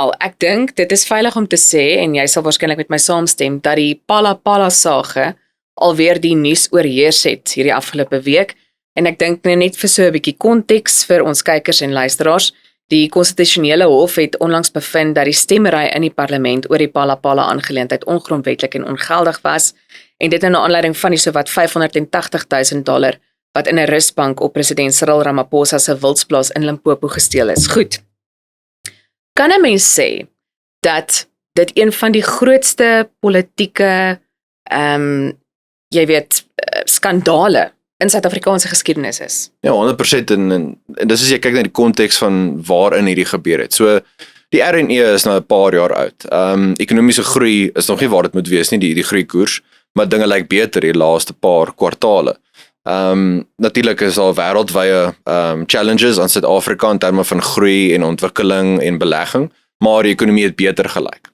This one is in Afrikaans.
Wel, ek dink dit is veilig om te sê, en jy sal waarskynlik met my saamstem, dat die Phala sage alweer die nuus oorheers het hierdie afgelope week. En ek dink net vir so 'n bietjie konteks vir ons kykers en luisteraars. Die konstitusionele hof het onlangs bevind dat die stemmery in die parlement oor die Phala aangeleentheid ongrondwetlik en ongeldig was, en dit in aanleiding van die sowat $580,000 wat in 'n rusbank op president Cyril Ramaphosa se wildsplaas in Limpopo gesteel is. Goed. Kan 'n mens sê dat dit een van die grootste politieke skandale in Suid-Afrikaanse geskiedenis is? Ja, 100% en dis as jy kyk na die konteks van waarin hierdie gebeur het. So die RNE is nou 'n paar jaar oud. Ekonomiese groei is nog nie waar dit moet wees nie, die groeikoers, maar dinge lyk beter die laaste paar kwartale. Natuurlik is daar wêreldwye challenges aan Suid-Afrika in terme van groei en ontwikkeling en belegging, maar die ekonomie het beter gelyk.